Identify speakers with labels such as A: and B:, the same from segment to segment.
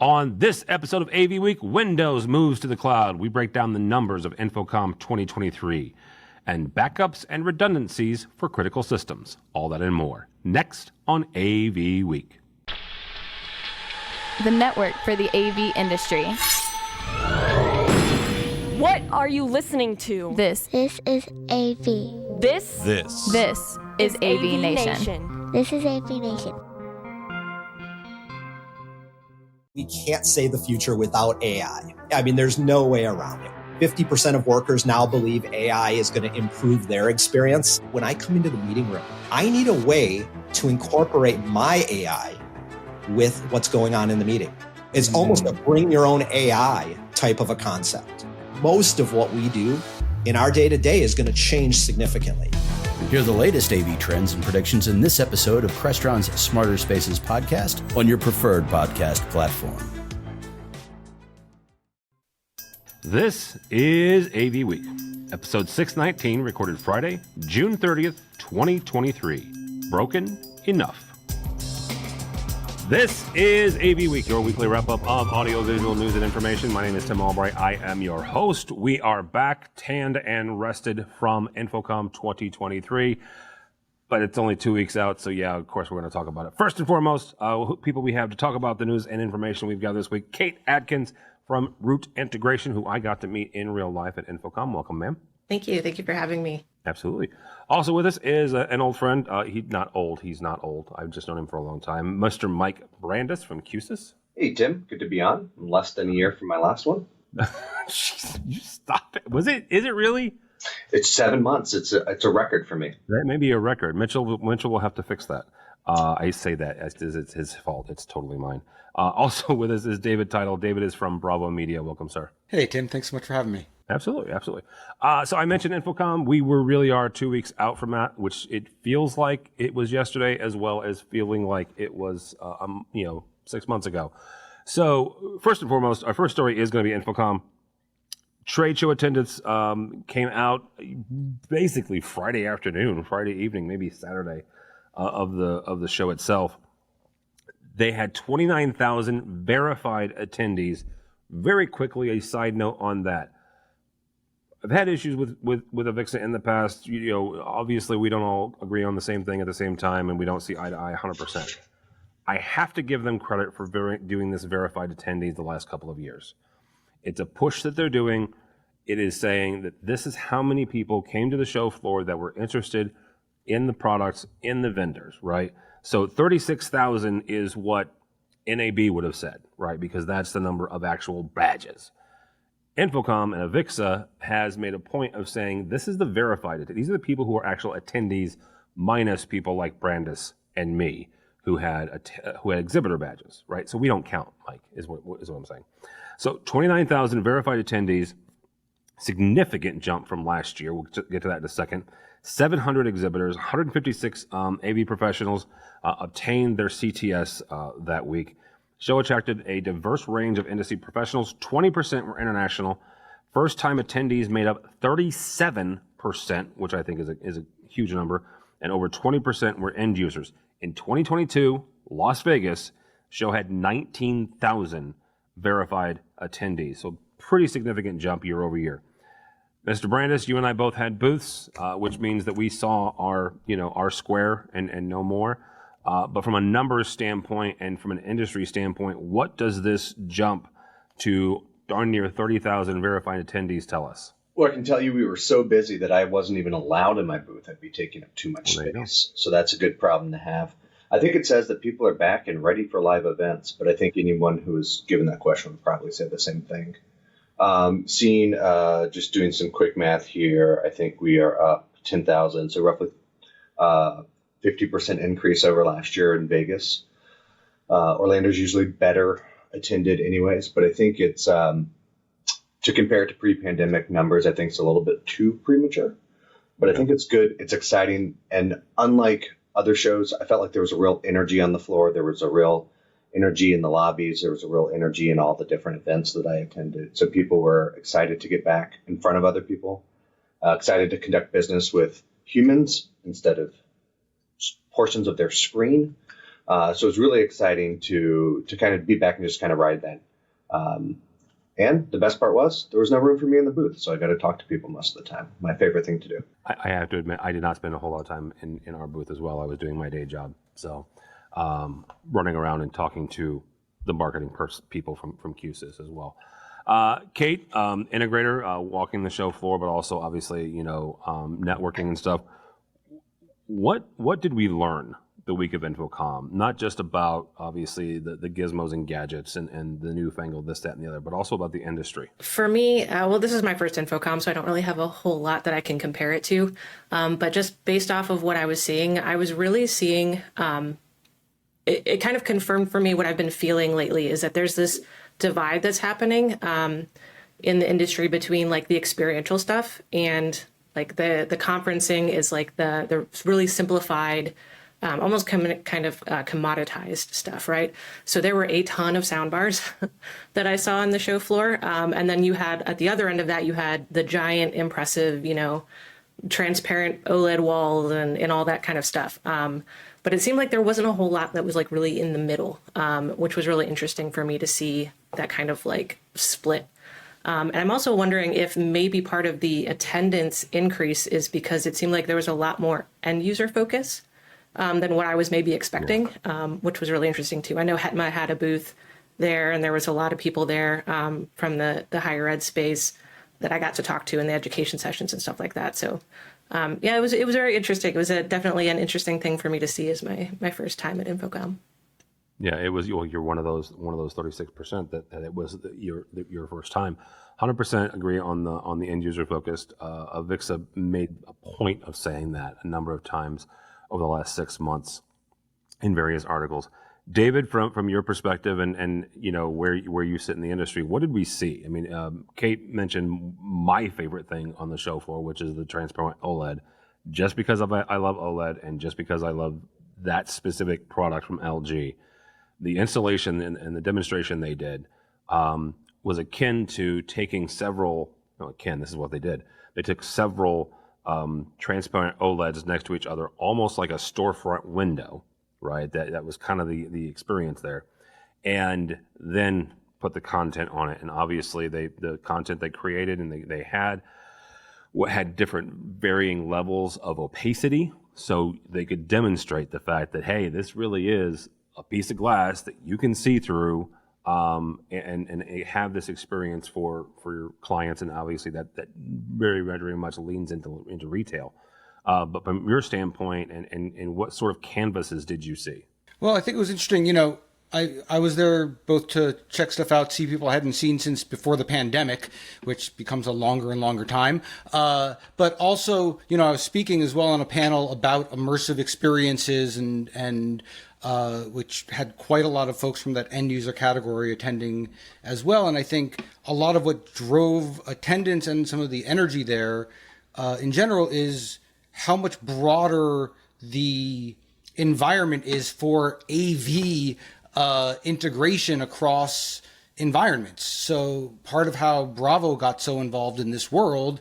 A: On this episode of AV Week, Windows moves to the cloud. We break down the numbers of InfoComm 2023 and backups and redundancies for critical systems. All that and more. Next on AV Week.
B: The network for the AV industry.
C: What are you listening to?
B: This
D: is AV.
C: This
B: is AVNation.
D: This is AVNation.
E: We can't say the future without AI. I mean, there's no way around it. 50% of workers now believe AI is going to improve their experience. When I come into the meeting room, I need a way to incorporate my AI with what's going on in the meeting. It's almost a bring your own AI type of a concept. Most of what we do in our day-to-day is going to change significantly.
F: Hear the latest AV trends and predictions in this episode of Crestron's Smarter Spaces podcast on your preferred podcast platform.
A: This is AV Week, episode 619, recorded Friday, June 30th, 2023. Broken Enough. This is AV Week, your weekly wrap-up of audio-visual news and information. My name is Tim Albright. I am your host. We are back, tanned and rested from InfoComm 2023, but it's only 2 weeks out, so yeah, of course we're going to talk about it. First and foremost, people we have to talk about the news and information we've got this week. Kate Adkins from Root Integration, who I got to meet in real life at InfoComm. Welcome, ma'am.
G: Thank you. Thank you for having me.
A: Absolutely. Also with us is an old friend. He's not old. I've just known him for a long time. Mr. Mike Brandis from Q-SYS.
H: Hey, Tim. Good to be on. I'm less than a year from my last one.
A: Jeez, you stop it. Is it really?
H: It's 7 months. It's a record for me.
A: That may be a record. Mitchell will have to fix that. I say that as it's his fault. It's totally mine. Also with us is David Title. David is from Bravo Media. Welcome, sir.
I: Hey, Tim. Thanks so much for having me.
A: Absolutely. So I mentioned InfoComm. We really are 2 weeks out from that, which it feels like it was yesterday, as well as feeling like it was, 6 months ago. So first and foremost, our first story is going to be InfoComm. Trade show attendance came out basically Friday evening, maybe Saturday of the show itself. They had 29,000 verified attendees. Very quickly, a side note on that. I've had issues with AVIXA in the past. Obviously we don't all agree on the same thing at the same time, and we don't see eye to eye 100%. I have to give them credit for doing this verified attendees the last couple of years. It's a push that they're doing. It is saying that this is how many people came to the show floor that were interested in the products, in the vendors, right? So 36,000 is what NAB would have said, right? Because that's the number of actual badges. InfoComm and AVIXA has made a point of saying this is the verified. These are the people who are actual attendees, minus people like Brandis and me, who had exhibitor badges, right? So we don't count, Mike, is what I'm saying. So 29,000 verified attendees, significant jump from last year. We'll get to that in a second. 700 exhibitors, 156 AV professionals obtained their CTS that week. Show attracted a diverse range of industry professionals. 20% were international. First-time attendees made up 37%, which I think is a huge number, and over 20% were end users. In 2022, Las Vegas, show had 19,000 verified attendees, so pretty significant jump year over year. Mr. Brandis, you and I both had booths, which means that we saw our square and no more. But from a numbers standpoint and from an industry standpoint, what does this jump to darn near 30,000 verified attendees tell us?
H: Well, I can tell you we were so busy that I wasn't even allowed in my booth. I'd be taking up too much space. So that's a good problem to have. I think it says that people are back and ready for live events, but I think anyone who was given that question would probably say the same thing. Just doing some quick math here, I think we are up 10,000, so roughly 50% increase over last year in Vegas. Orlando's usually better attended anyways, but I think it's, to compare it to pre-pandemic numbers, I think it's a little bit too premature, but I think it's good. It's exciting. And unlike other shows, I felt like there was a real energy on the floor. There was a real energy in the lobbies. There was a real energy in all the different events that I attended. So people were excited to get back in front of other people, excited to conduct business with humans instead of portions of their screen. So it's really exciting to kind of be back and just kind of ride that. And the best part was there was no room for me in the booth, so I got to talk to people most of the time. My favorite thing to do.
A: I have to admit, I did not spend a whole lot of time in our booth as well. I was doing my day job, so running around and talking to the marketing people from Q-SYS as well. Kate, integrator, walking the show floor, but also obviously, networking and stuff. What did we learn the week of InfoComm? Not just about obviously the gizmos and gadgets and the newfangled this, that, and the other, but also about the industry.
G: For me, this is my first InfoComm, so I don't really have a whole lot that I can compare it to. But just based off of what I was seeing, I was really seeing, it kind of confirmed for me what I've been feeling lately, is that there's this divide that's happening in the industry between like the experiential stuff and like the conferencing is like the really simplified, almost kind of commoditized stuff, right? So there were a ton of sound bars that I saw on the show floor. And then you had, at the other end of that, you had the giant, impressive, transparent OLED walls and all that kind of stuff. But it seemed like there wasn't a whole lot that was like really in the middle, which was really interesting for me to see that kind of like split. And I'm also wondering if maybe part of the attendance increase is because it seemed like there was a lot more end user focus than what I was maybe expecting, which was really interesting too. I know HETMA had a booth there, and there was a lot of people there from the higher ed space that I got to talk to in the education sessions and stuff like that. So it was very interesting. It was definitely an interesting thing for me to see as my first time at InfoComm.
A: Yeah, it was. You're one of those 36% that it was your first time. 100% agree on the end user focused. Avixa made a point of saying that a number of times over the last 6 months in various articles. David, from your perspective and where you sit in the industry, what did we see? I mean, Kate mentioned my favorite thing on the show floor, which is the transparent OLED. Just because I love OLED and just because I love that specific product from LG, the installation and the demonstration they did was akin to taking several. No, this is what they did. They took several transparent OLEDs next to each other, almost like a storefront window, right? That was kind of the experience there, and then put the content on it. And obviously, the content they created and they had different varying levels of opacity, so they could demonstrate the fact that, hey, this really is a piece of glass that you can see through, and have this experience for your clients, and obviously that very, very much leans into retail. But from your standpoint, and what sort of canvases did you see?
I: Well, I think it was interesting. I was there both to check stuff out, see people I hadn't seen since before the pandemic, which becomes a longer and longer time. But also, I was speaking as well on a panel about immersive experiences and which had quite a lot of folks from that end user category attending as well. And I think a lot of what drove attendance and some of the energy there in general is how much broader the environment is for AV integration across environments. So part of how Bravo got so involved in this world,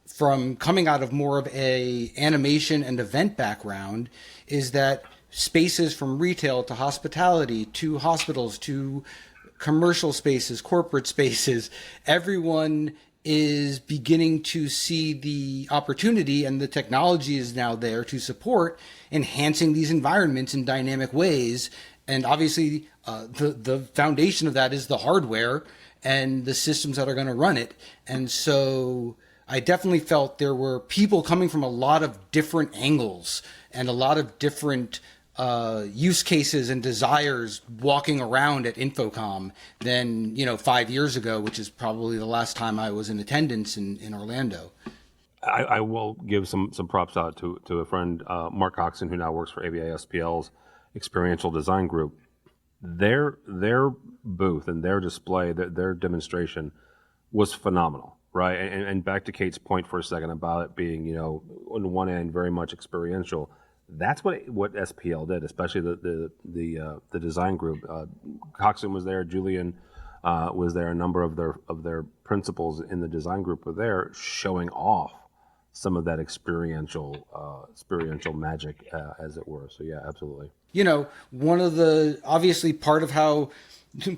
I: from coming out of more of a animation and event background, is that spaces from retail to hospitality to hospitals to commercial spaces, corporate spaces, everyone is beginning to see the opportunity, and the technology is now there to support enhancing these environments in dynamic ways. And obviously, the foundation of that is the hardware and the systems that are going to run it. And so I definitely felt there were people coming from a lot of different angles and a lot of different use cases and desires walking around at InfoComm than 5 years ago, which is probably the last time I was in attendance in Orlando.
A: I will give some props out to a friend, Mark Coxon, who now works for AVSPL's Experiential Design Group. Their booth and their display, their demonstration was phenomenal, right? And back to Kate's point for a second about it being, on one end very much experiential. That's what SPL did, especially the design group. Coxon was there, Julian was there, a number of their principals in the design group were there, showing off some of that experiential magic, as it were. So yeah, absolutely.
I: one of the, obviously part of,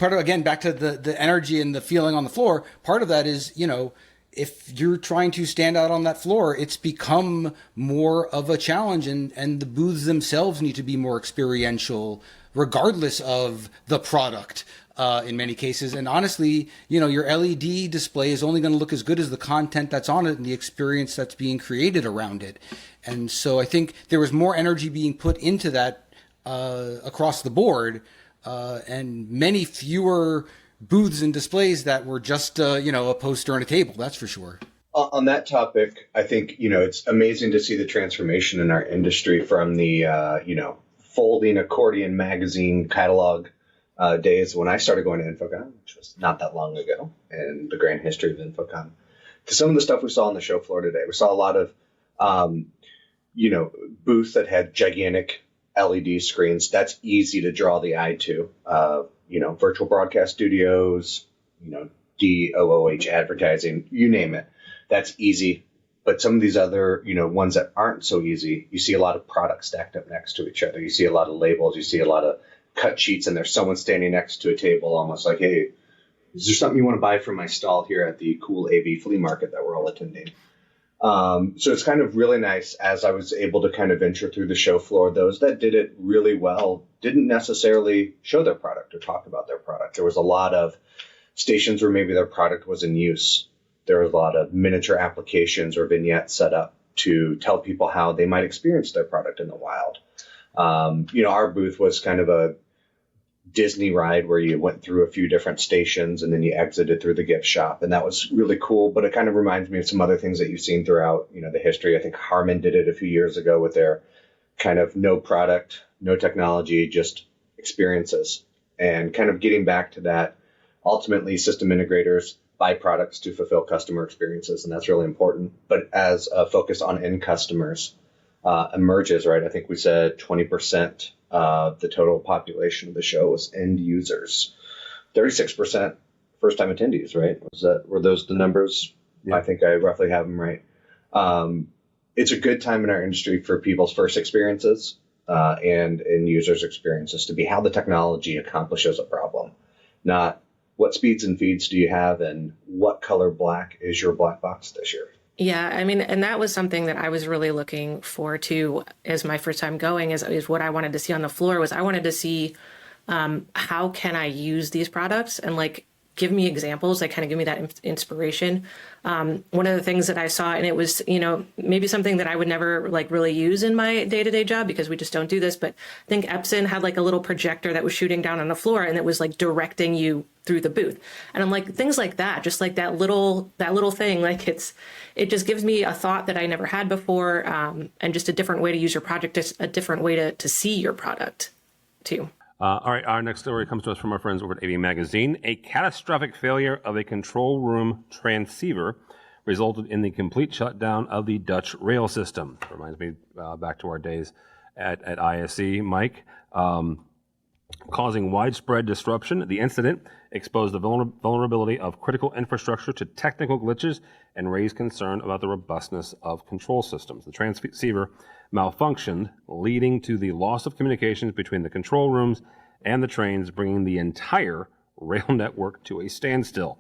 I: again, back to the energy and the feeling on the floor, part of that is, if you're trying to stand out on that floor, it's become more of a challenge, and the booths themselves need to be more experiential, regardless of the product. In many cases. And honestly, your LED display is only going to look as good as the content that's on it and the experience that's being created around it. And so I think there was more energy being put into that across the board, and many fewer booths and displays that were just, a poster and a table, that's for sure.
H: On that topic, I think, it's amazing to see the transformation in our industry from the, folding accordion magazine catalog days when I started going to InfoComm, which was not that long ago, in the grand history of InfoComm, to some of the stuff we saw on the show floor today. We saw a lot of, booths that had gigantic LED screens. That's easy to draw the eye to. Virtual broadcast studios, DOOH advertising, you name it. That's easy. But some of these other, ones that aren't so easy, you see a lot of products stacked up next to each other. You see a lot of labels. You see a lot of cut sheets, and there's someone standing next to a table almost like, hey, is there something you want to buy from my stall here at the cool AV flea market that we're all attending? So it's kind of really nice as I was able to kind of venture through the show floor. Those that did it really well didn't necessarily show their product or talk about their product. There was a lot of stations where maybe their product was in use. There was a lot of miniature applications or vignettes set up to tell people how they might experience their product in the wild. Our booth was kind of a Disney ride where you went through a few different stations and then you exited through the gift shop. And that was really cool. But it kind of reminds me of some other things that you've seen throughout, the history. I think Harman did it a few years ago with their kind of no product, no technology, just experiences, and kind of getting back to that. Ultimately, system integrators buy products to fulfill customer experiences, and that's really important. But as a focus on end customers emerges, right? I think we said 20% of the total population of the show was end users, 36% first-time attendees, right? Were those the numbers? Yeah. I think I roughly have them right. It's a good time in our industry for people's first experiences and end users' experiences to be how the technology accomplishes a problem, not what speeds and feeds do you have and what color black is your black box this year.
G: Yeah, I mean, and that was something that I was really looking forward to as my first time going, is what I wanted to see on the floor. Was I wanted to see how can I use these products and give me examples, kind of give me that inspiration. One of the things that I saw, and it was, maybe something that I would never really use in my day-to-day job because we just don't do this, but I think Epson had a little projector that was shooting down on the floor and it was directing you through the booth. And I'm like, things like that, just that little thing, it just gives me a thought that I never had before, and just a different way to use your project, just a different way to see your product too.
A: All right, our next story comes to us from our friends over at AV Magazine. A catastrophic failure of a control room transceiver resulted in the complete shutdown of the Dutch rail system. Reminds me back to our days at ISE, Mike. Causing widespread disruption, the incident exposed the vulnerability of critical infrastructure to technical glitches and raised concern about the robustness of control systems. The transceiver malfunctioned, leading to the loss of communications between the control rooms and the trains, bringing the entire rail network to a standstill.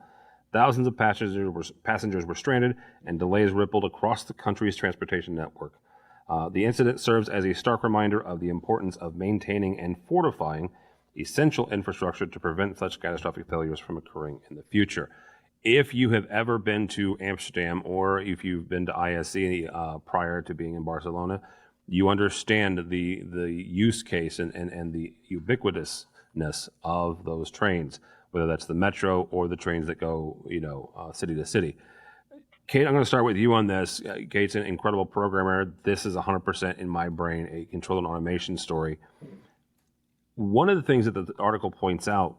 A: Thousands of passengers were stranded, and delays rippled across the country's transportation network. The incident serves as a stark reminder of the importance of maintaining and fortifying essential infrastructure to prevent such catastrophic failures from occurring in the future. If you have ever been to Amsterdam or if you've been to ISE prior to being in Barcelona, you understand the use case and the ubiquitousness of those trains, whether that's the metro or the trains that go, city to city. Kate, I'm going to start with you on this. Kate's an incredible programmer. This is 100% in my brain, a control and automation story. One of the things that the article points out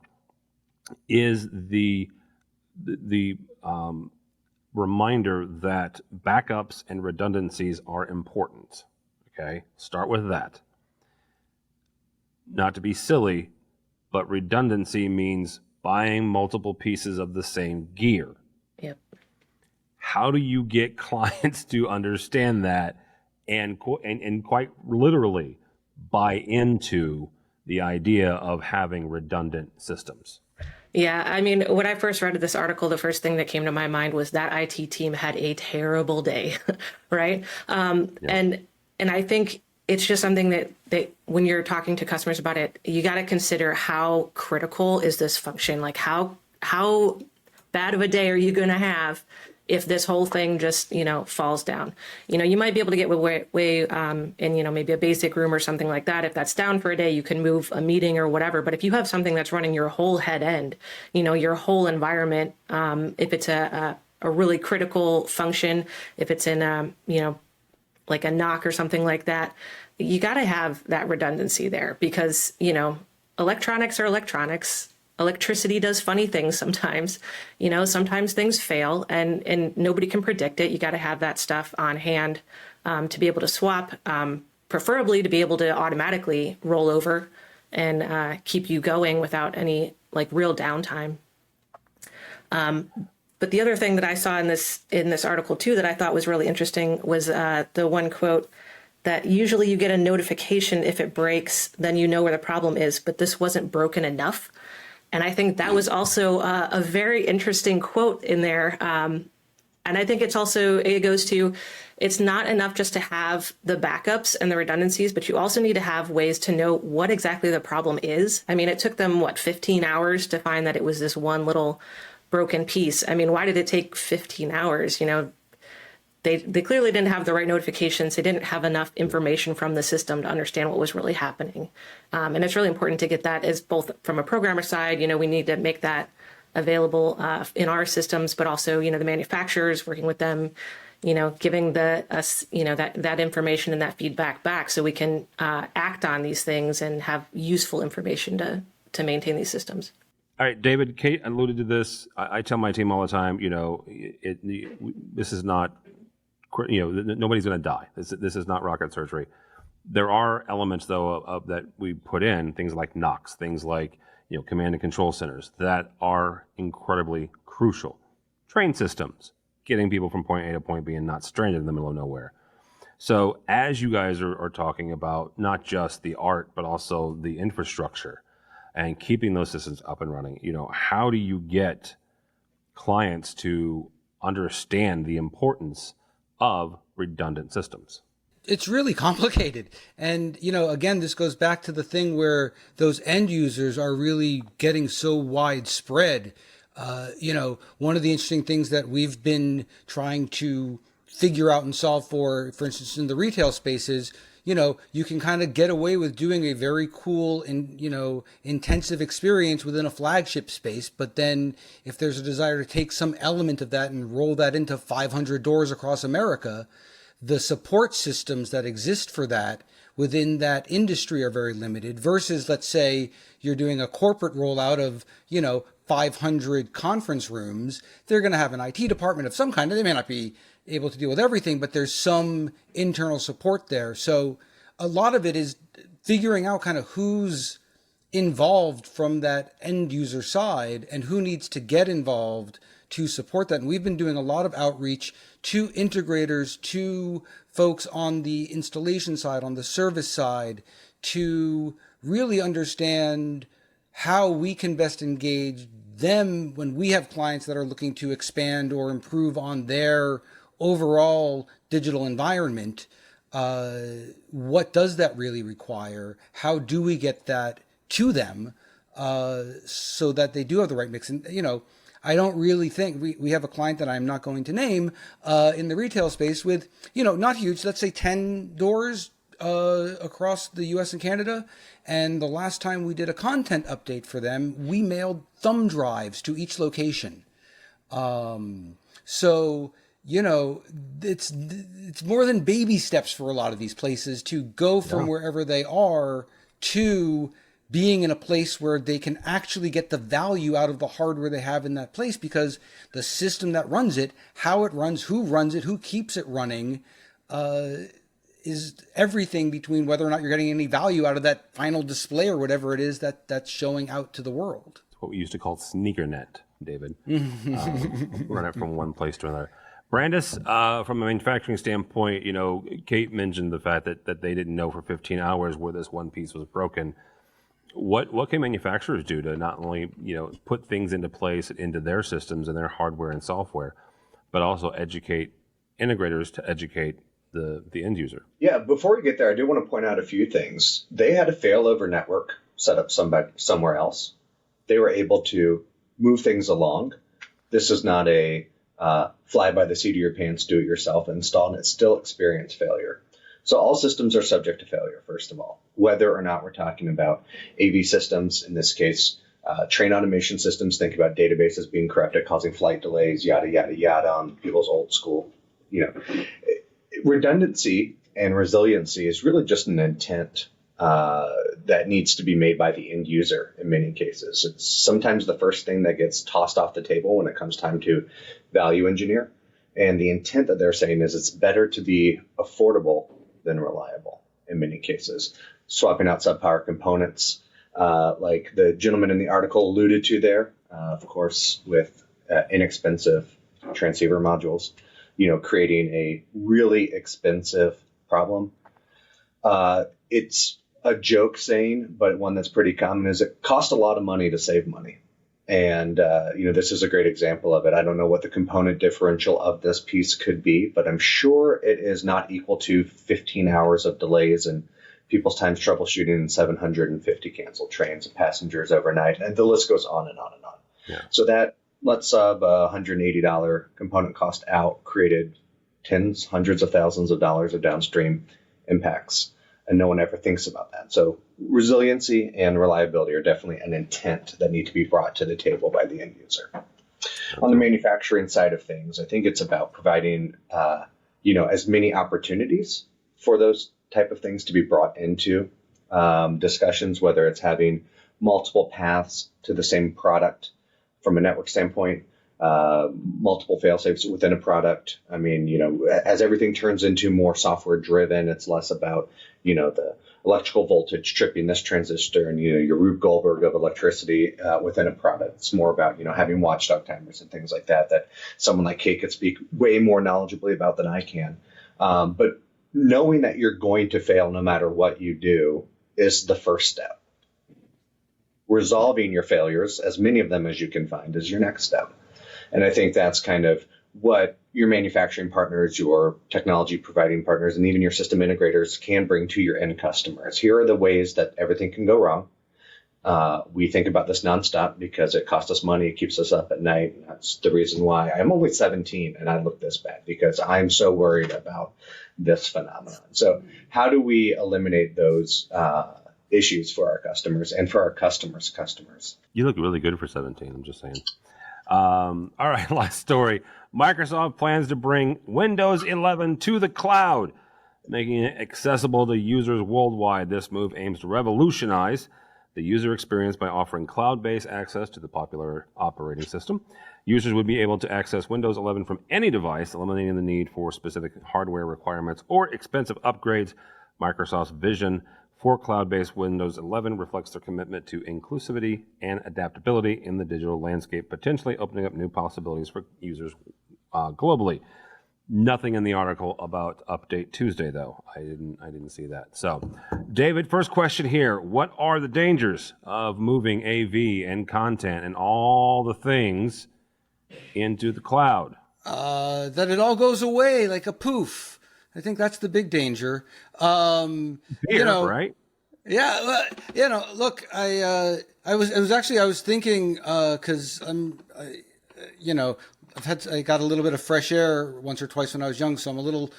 A: is the reminder that backups and redundancies are important. Okay, start with that. Not to be silly, but redundancy means buying multiple pieces of the same gear.
G: Yep.
A: How do you get clients to understand that and quite literally buy into the idea of having redundant systems?
G: Yeah, I mean, when I first read this article, the first thing that came to my mind was that IT team had a terrible day, right? And I think it's just something that when you're talking to customers about it, you got to consider how critical is this function? Like how bad of a day are you going to have if this whole thing just, falls down? You might be able to get way in, maybe a basic room or something like that. If that's down for a day, you can move a meeting or whatever. But if you have something that's running your whole head end, your whole environment, if it's a really critical function, if it's in, like a knock or something like that, you got to have that redundancy there because, electronics are electronics. Electricity does funny things sometimes, sometimes things fail and nobody can predict it. You got to have that stuff on hand to be able to swap, preferably to be able to automatically roll over and keep you going without any like real downtime. But the other thing that I saw in this article too that I thought was really interesting was the one quote that usually you get a notification if it breaks, then you know where the problem is, but this wasn't broken enough. And I think that was also a very interesting quote in there. And I think it goes to, it's not enough just to have the backups and the redundancies, but you also need to have ways to know what exactly the problem is. I mean, it took them, 15 hours to find that it was this one little broken piece. I mean, why did it take 15 hours? They clearly didn't have the right notifications. They didn't have enough information from the system to understand what was really happening. And it's really important to get that as both from a programmer side, we need to make that available in our systems, but also, the manufacturers, working with them, giving us, that information and that feedback back so we can act on these things and have useful information to maintain these systems.
A: All right, David, Kate alluded to this. I tell my team all the time, this is not, nobody's going to die. This is not rocket surgery. There are elements, though, that we put in, things like NOCs, things like, command and control centers, that are incredibly crucial. Train systems, getting people from point A to point B and not stranded in the middle of nowhere. So as you guys are talking about not just the art, but also the infrastructure and keeping those systems up and running, how do you get clients to understand the importance of redundant systems?
I: It's really complicated. And, again, this goes back to the thing where those end users are really getting so widespread. One of the interesting things that we've been trying to figure out and solve for instance, in the retail spaces, you can kind of get away with doing a very cool and, intensive experience within a flagship space. But then if there's a desire to take some element of that and roll that into 500 doors across America, the support systems that exist for that within that industry are very limited versus, let's say, you're doing a corporate rollout of, 500 conference rooms. They're going to have an IT department of some kind. They may not be able to deal with everything, but there's some internal support there. So a lot of it is figuring out kind of who's involved from that end user side and who needs to get involved to support that. And we've been doing a lot of outreach to integrators, to folks on the installation side, on the service side, to really understand how we can best engage them when we have clients that are looking to expand or improve on their overall digital environment. What does that really require? How do we get that to them so that they do have the right mix? And, I don't really think we have a client that I'm not going to name in the retail space with, not huge, let's say 10 doors across the US and Canada. And the last time we did a content update for them, we mailed thumb drives to each location. So, it's more than baby steps for a lot of these places to go from wherever they are to being in a place where they can actually get the value out of the hardware they have in that place, because the system that runs it, how it runs, who keeps it running, is everything between whether or not you're getting any value out of that final display or whatever it is that's showing out to the world.
A: It's what we used to call sneaker net, David. Run it from one place to another. Brandis, from a manufacturing standpoint, Kate mentioned the fact that they didn't know for 15 hours where this one piece was broken. What can manufacturers do to not only, put things into place into their systems and their hardware and software, but also educate integrators to educate the end user?
H: Yeah, before we get there, I do want to point out a few things. They had a failover network set up somewhere else. They were able to move things along. This is not a fly by the seat of your pants, do it yourself install, and it still experienced failure. So all systems are subject to failure, first of all, whether or not we're talking about AV systems, in this case, train automation systems. Think about databases being corrupted, causing flight delays, yada, yada, yada, on people's old school. Redundancy and resiliency is really just an intent that needs to be made by the end user in many cases. It's sometimes the first thing that gets tossed off the table when it comes time to value engineer. And the intent that they're saying is it's better to be affordable than reliable in many cases. Swapping out subpower components, like the gentleman in the article alluded to there, of course, with inexpensive transceiver modules, creating a really expensive problem. It's a joke saying, but one that's pretty common, is it costs a lot of money to save money. And, this is a great example of it. I don't know what the component differential of this piece could be, but I'm sure it is not equal to 15 hours of delays and people's times troubleshooting and 750 canceled trains and passengers overnight. And the list goes on and on and on. Yeah. So that let's sub $180 component cost out created tens, hundreds of thousands of dollars of downstream impacts. And no one ever thinks about that. So resiliency and reliability are definitely an intent that need to be brought to the table by the end user. On the manufacturing side of things, I think it's about providing, as many opportunities for those type of things to be brought into discussions, whether it's having multiple paths to the same product from a network standpoint, multiple fail-safes within a product. I mean, as everything turns into more software driven, it's less about, the electrical voltage tripping this transistor and, your Rube Goldberg of electricity within a product. It's more about, having watchdog timers and things like that someone like Kate could speak way more knowledgeably about than I can. But knowing that you're going to fail no matter what you do is the first step. Resolving your failures, as many of them as you can find, is your next step. And I think that's kind of what your manufacturing partners, your technology providing partners, and even your system integrators can bring to your end customers. Here are the ways that everything can go wrong. We think about this nonstop because it costs us money. It keeps us up at night. And that's the reason why I'm only 17 and I look this bad, because I'm so worried about this phenomenon. So how do we eliminate those issues for our customers and for our customers' customers?
A: You look really good for 17, I'm just saying. All right, last story. Microsoft plans to bring Windows 11 to the cloud, making it accessible to users worldwide. This move aims to revolutionize the user experience by offering cloud-based access to the popular operating system. Users would be able to access Windows 11 from any device, eliminating the need for specific hardware requirements or expensive upgrades. Microsoft's vision for cloud-based Windows 11 reflects their commitment to inclusivity and adaptability in the digital landscape, potentially opening up new possibilities for users globally. Nothing in the article about Update Tuesday, though. I didn't see that. So, David, first question here. What are the dangers of moving AV and content and all the things into the cloud?
I: That it all goes away like a poof. I think that's the big danger.
A: Right?
I: Yeah, look, I was thinking, because I got a little bit of fresh air once or twice when I was young, so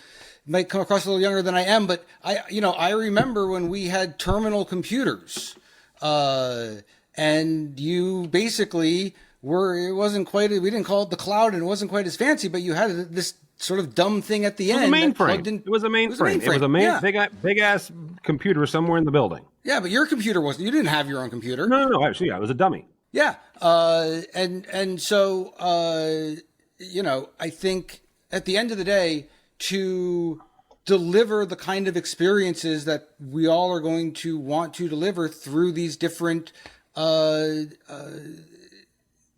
I: might come across a little younger than I am, but I remember when we had terminal computers, and you basically we didn't call it the cloud, and it wasn't quite as fancy, but you had this sort of dumb thing at the end.
A: It was a mainframe. It was a big ass computer somewhere in the building.
I: Yeah, but your computer wasn't. You didn't have your own computer.
A: No. Actually, it was a dummy.
I: Yeah, and so I think at the end of the day, to deliver the kind of experiences that we all are going to want to deliver through these different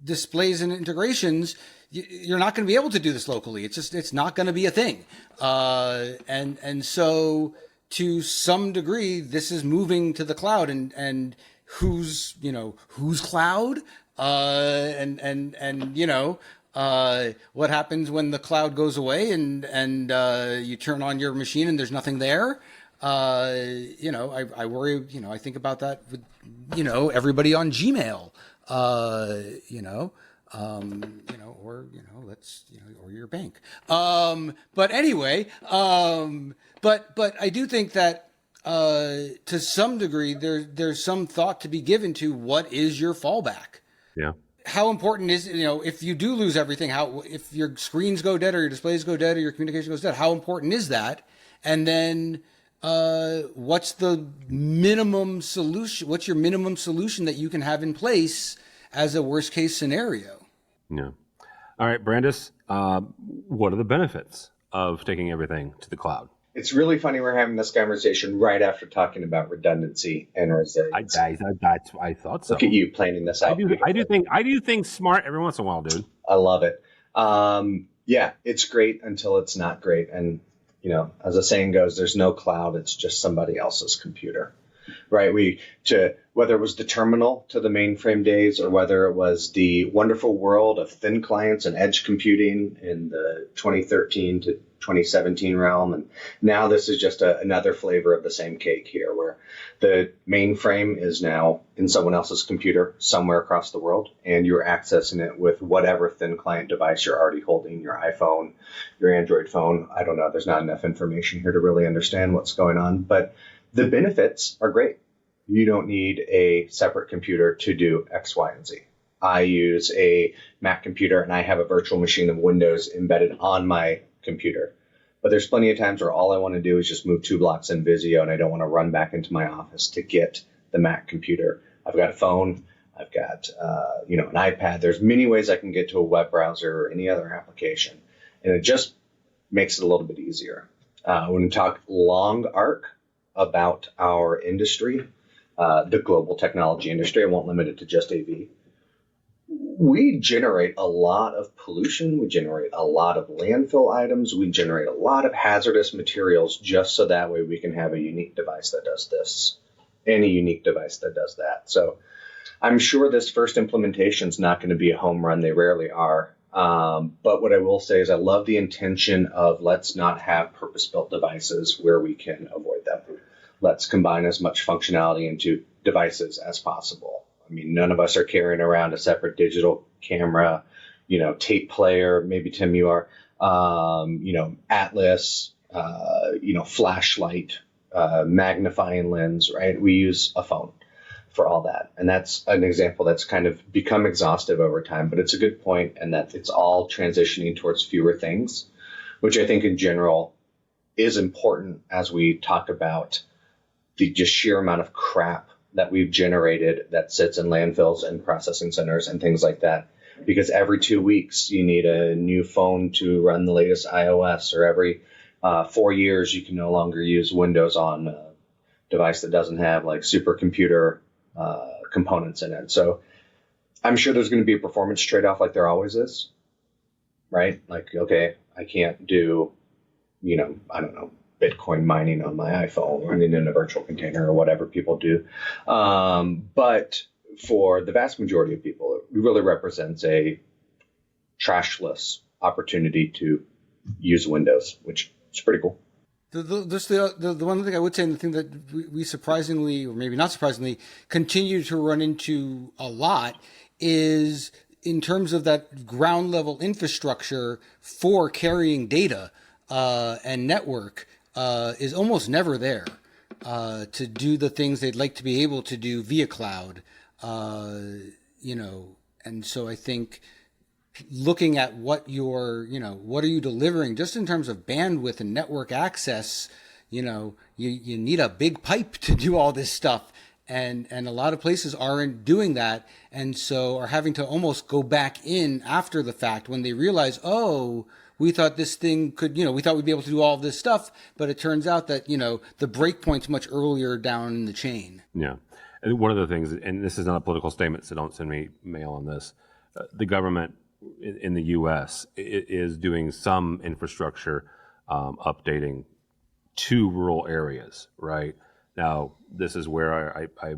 I: displays and integrations, you're not going to be able to do this locally. It's not going to be a thing. And so to some degree, this is moving to the cloud, and whose cloud, what happens when the cloud goes away and you turn on your machine and there's nothing there. I worry, I think about that with, everybody on Gmail, or your bank. But anyway, but I do think that, to some degree, there's some thought to be given to what is your fallback.
A: Yeah.
I: How important is, if you do lose everything, if your screens go dead or your displays go dead or your communication goes dead, how important is that? And then, what's the minimum solution? What's your minimum solution that you can have in place as a worst case scenario?
A: Yeah. All right, Brandis, what are the benefits of taking everything to the cloud?
H: It's really funny we're having this conversation right after talking about redundancy and resilience.
A: I thought so.
H: Look at you planning this out.
A: I do think smart every once in a while, dude.
H: I love it. Yeah, it's great until it's not great. And, as the saying goes, there's no cloud. It's just somebody else's computer, right? Whether it was the terminal to the mainframe days or whether it was the wonderful world of thin clients and edge computing in the 2013 to 2017 realm. And now this is just another flavor of the same cake here, where the mainframe is now in someone else's computer somewhere across the world, and you're accessing it with whatever thin client device you're already holding, your iPhone, your Android phone. I don't know. There's not enough information here to really understand what's going on, but the benefits are great. You don't need a separate computer to do X, Y, and Z. I use a Mac computer and I have a virtual machine of Windows embedded on my computer. But there's plenty of times where all I want to do is just move 2 blocks in Visio and I don't want to run back into my office to get the Mac computer. I've got a phone. I've got, an iPad. There's many ways I can get to a web browser or any other application. And it just makes it a little bit easier. When we talk long arc about our industry, the global technology industry, I won't limit it to just AV. We generate a lot of pollution. We generate a lot of landfill items. We generate a lot of hazardous materials just so that way we can have a unique device that does this and a unique device that does that. So I'm sure this first implementation is not going to be a home run. They rarely are. But what I will say is I love the intention of let's not have purpose-built devices where we can avoid them. Let's combine as much functionality into devices as possible. I mean, none of us are carrying around a separate digital camera, tape player. Maybe, Tim, you are, Atlas, flashlight, magnifying lens, right? We use a phone for all that. And that's an example that's kind of become exhaustive over time, but it's a good point, and that it's all transitioning towards fewer things, which I think in general is important as we talk about the just sheer amount of crap that we've generated that sits in landfills and processing centers and things like that. Because every 2 weeks you need a new phone to run the latest iOS, or every 4 years you can no longer use Windows on a device that doesn't have like supercomputer components in it. So I'm sure there's going to be a performance trade-off like there always is, right? Like, okay, I can't do, I don't know, Bitcoin mining on my iPhone, running in a virtual container or whatever people do. But for the vast majority of people, it really represents a trashless opportunity to use Windows, which is pretty cool.
I: The one thing I would say, and the thing that we surprisingly, or maybe not surprisingly, continue to run into a lot is in terms of that ground level infrastructure for carrying data and network is almost never there to do the things they'd like to be able to do via cloud, and so I think looking at what what are you delivering just in terms of bandwidth and network access, you need a big pipe to do all this stuff. And a lot of places aren't doing that, and so are having to almost go back in after the fact when they realize, oh, we thought this thing could, we thought we'd be able to do all this stuff, but it turns out that, the break point's much earlier down in the chain.
A: Yeah. And one of the things, and this is not a political statement, so don't send me mail on this, the government in the U.S. is doing some infrastructure updating to rural areas, right? Now, this is where I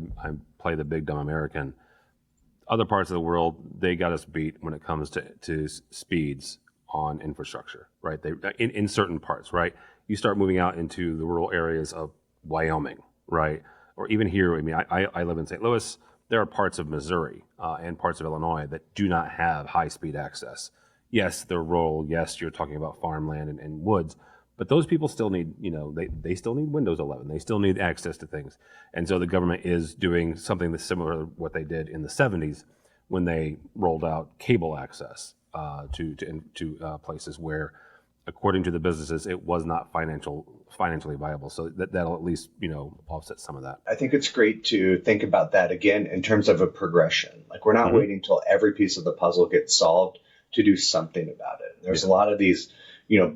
A: play the big dumb American. Other parts of the world, they got us beat when it comes to speeds on infrastructure, right? They in certain parts, right? You start moving out into the rural areas of Wyoming, right? Or even here, I mean, I live in St. Louis. There are parts of Missouri and parts of Illinois that do not have high-speed access. Yes, they're rural. Yes, you're talking about farmland and woods. But those people still need, they still need Windows 11. They still need access to things. And so the government is doing something that's similar to what they did in the 70s when they rolled out cable access to places where, according to the businesses, it was not financially viable. So that'll at least, offset some of that.
H: I think it's great to think about that again in terms of a progression. Like, we're not waiting till every piece of the puzzle gets solved to do something about it. There's a lot of these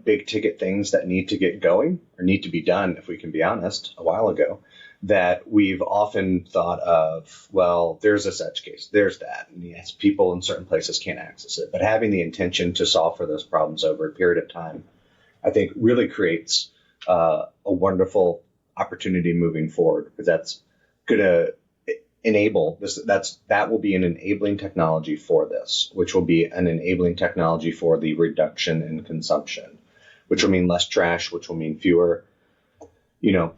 H: big ticket things that need to get going or need to be done, if we can be honest, a while ago, that we've often thought of, well, there's this edge case, there's that. And yes, people in certain places can't access it. But having the intention to solve for those problems over a period of time, I think really creates a wonderful opportunity moving forward, because that's going to enable this. That will be an enabling technology for this, which will be an enabling technology for the reduction in consumption, which will mean less trash, which will mean fewer,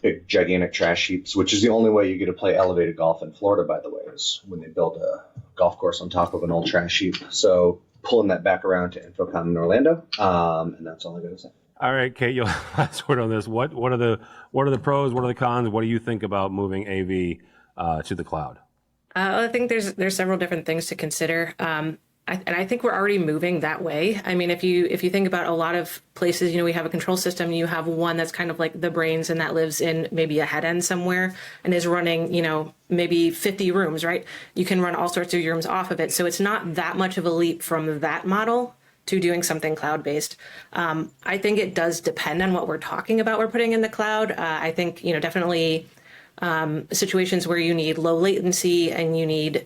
H: big gigantic trash heaps, which is the only way you get to play elevated golf in Florida, by the way, is when they build a golf course on top of an old trash heap. So pulling that back around to InfoComm in Orlando, and that's all I got to say.
A: All right, Kate, you'll last word on this. What are the pros? What are the cons? What do you think about moving AV to the cloud?
G: I think there's several different things to consider. And I think we're already moving that way. I mean, if you think about a lot of places, we have a control system, you have one that's kind of like the brains, and that lives in maybe a head end somewhere and is running, maybe 50 rooms, right? You can run all sorts of rooms off of it. So it's not that much of a leap from that model to doing something cloud-based. I think it does depend on what we're talking about we're putting in the cloud. I think, definitely situations where you need low latency and you need,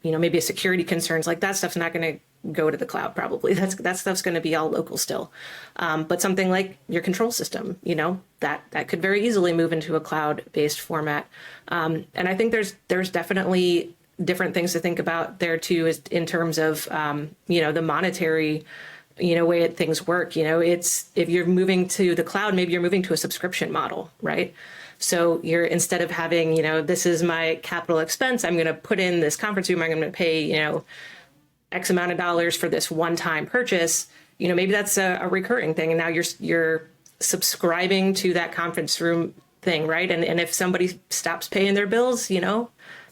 G: maybe a security concerns, like that stuff's not going to go to the cloud probably. That stuff's going to be all local still. But something like your control system, that could very easily move into a cloud-based format. And I think there's definitely different things to think about there too, is in terms of, the monetary, way that things work. It's, if you're moving to the cloud, maybe you're moving to a subscription model, right? So you're, instead of having, this is my capital expense, I'm going to put in this conference room, I'm going to pay, X amount of dollars for this one-time purchase, maybe that's a recurring thing. And now you're subscribing to that conference room thing, right? And if somebody stops paying their bills,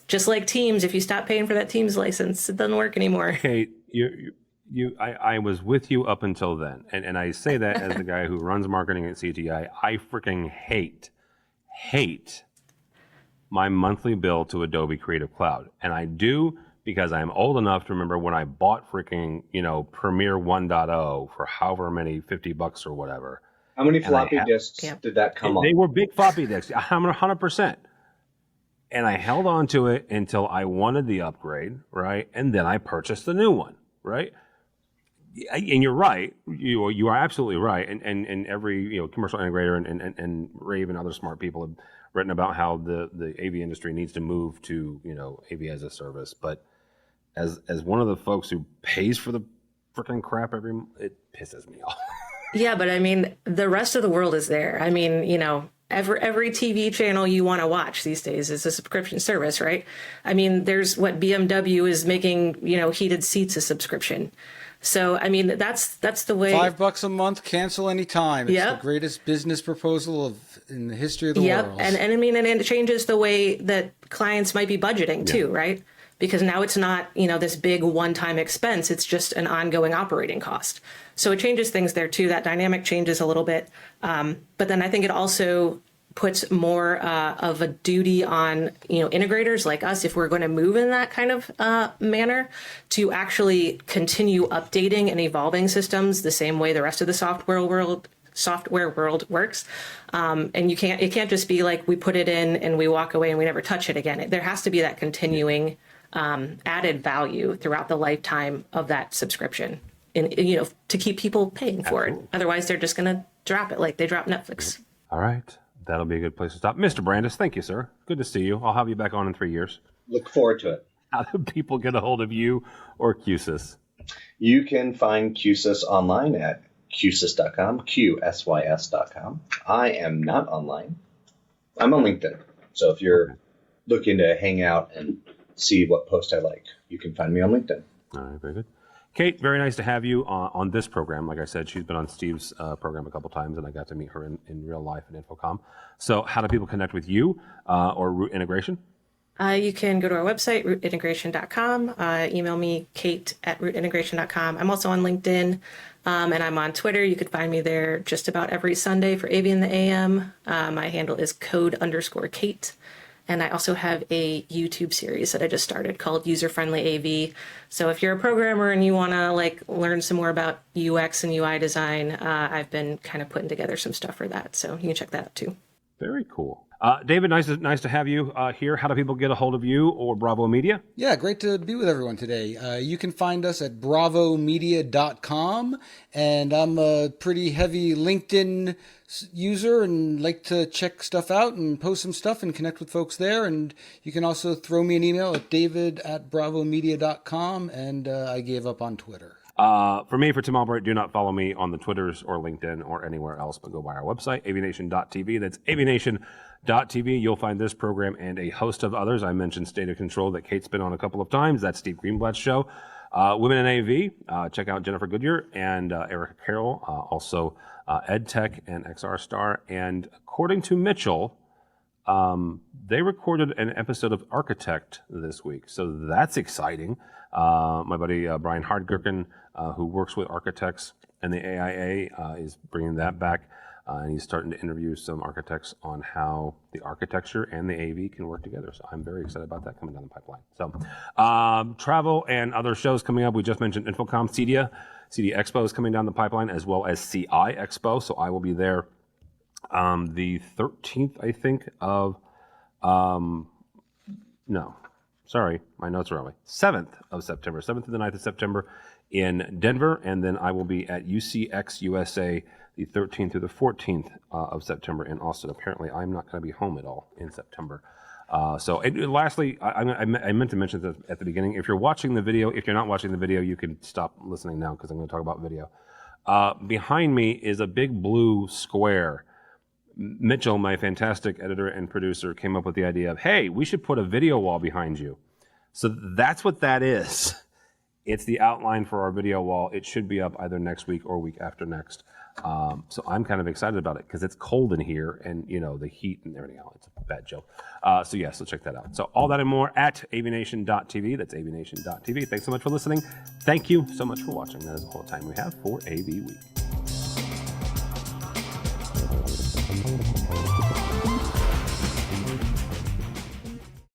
G: just like Teams, if you stop paying for that Teams license, it doesn't work anymore.
A: Kate, I was with you up until then. And I say that as the guy who runs marketing at CTI. I freaking hate my monthly bill to Adobe Creative Cloud. And I do because I'm old enough to remember when I bought freaking, Premiere 1.0 for however many, $50 or whatever.
H: How many floppy disks did that come on?
A: They were big floppy disks. I'm 100%. And I held on to it until I wanted the upgrade, right? And then I purchased the new one, right? And you're right. You are absolutely right. And every commercial integrator and Rave and other smart people have written about how the AV industry needs to move to AV as a service. But as one of the folks who pays for the freaking crap it pisses me off.
G: Yeah, but I mean, the rest of the world is there. I mean, every TV channel you want to watch these days is a subscription service, right? I mean, there's what BMW is making, heated seats a subscription. So, I mean, that's the way.
I: $5 a month, cancel anytime. It's the greatest business proposal in the history of the world.
G: And I mean, and it changes the way that clients might be budgeting too, right? Because now it's not, this big one-time expense. It's just an ongoing operating cost. So it changes things there too. That dynamic changes a little bit. But then I think it also puts more of a duty on, integrators like us, if we're going to move in that kind of manner, to actually continue updating and evolving systems the same way the rest of the software world works. And it can't just be like we put it in and we walk away and we never touch it again. There has to be that continuing added value throughout the lifetime of that subscription, and to keep people paying for it. Otherwise, they're just going to drop it like they drop Netflix.
A: All right. That'll be a good place to stop. Mr. Brandis, thank you, sir. Good to see you. I'll have you back on in 3 years.
H: Look forward to it.
A: How do people get a hold of you or Q-SYS?
H: You can find Q-SYS online at Q-SYS.com, Q-SYS.com. I am not online. I'm on LinkedIn. So if you're looking to hang out and see what post I like, you can find me on LinkedIn.
A: All right, very good. Kate, very nice to have you on this program. Like I said, she's been on Steve's program a couple times, and I got to meet her in real life at InfoComm. So how do people connect with you or Root Integration?
G: You can go to our website, rootintegration.com. Email me, kate@rootintegration.com. I'm also on LinkedIn, and I'm on Twitter. You can find me there just about every Sunday for AV in the AM. My handle is code_Kate. And I also have a YouTube series that I just started called User Friendly AV. So if you're a programmer and you want to learn some more about UX and UI design, I've been kind of putting together some stuff for that. So you can check that out too.
A: Very cool. David, nice to have you here. How do people get a hold of you or Bravo Media?
I: Yeah, great to be with everyone today. You can find us at bravomedia.com, and I'm a pretty heavy LinkedIn user and like to check stuff out and post some stuff and connect with folks there. And you can also throw me an email at david@bravomedia.com, and I gave up on Twitter.
A: For me, for Tim Albright, do not follow me on the Twitters or LinkedIn or anywhere else, but go by our website, AVNation.tv. That's AVNation.tv. You'll find this program and a host of others. I mentioned State of Control that Kate's been on a couple of times. That's Steve Greenblatt's show. Women in AV, check out Jennifer Goodyear and Erica Carroll, also EdTech and XR Star. And according to Mitchell, they recorded an episode of Architect this week, so that's exciting. My buddy Brian Hardgurken, who works with architects and the AIA, is bringing that back, and he's starting to interview some architects on how the architecture and the AV can work together. So I'm very excited about that coming down the pipeline. So travel and other shows coming up. We just mentioned InfoComm, CEDIA Expo is coming down the pipeline, as well as CI Expo. So I will be there the 13th, I think, of no. Sorry, my notes are early. 7th of September, 7th to the 9th of September in Denver. And then I will be at UCX USA the 13th through the 14th of September in Austin. Apparently, I'm not going to be home at all in September. Lastly, I meant to mention this at the beginning. If you're watching the video, if you're not watching the video, you can stop listening now because I'm going to talk about video. Behind me is a big blue square. Mitchell, my fantastic editor and producer, came up with the idea of, hey, we should put a video wall behind you. So that's what that is. It's the outline for our video wall. It should be up either next week or week after next. So I'm kind of excited about it because it's cold in here and, the heat and everything else. It's a bad joke. So check that out. So all that and more at avnation.tv. That's avnation.tv. Thanks so much for listening. Thank you so much for watching. That is all the time we have for AV Week.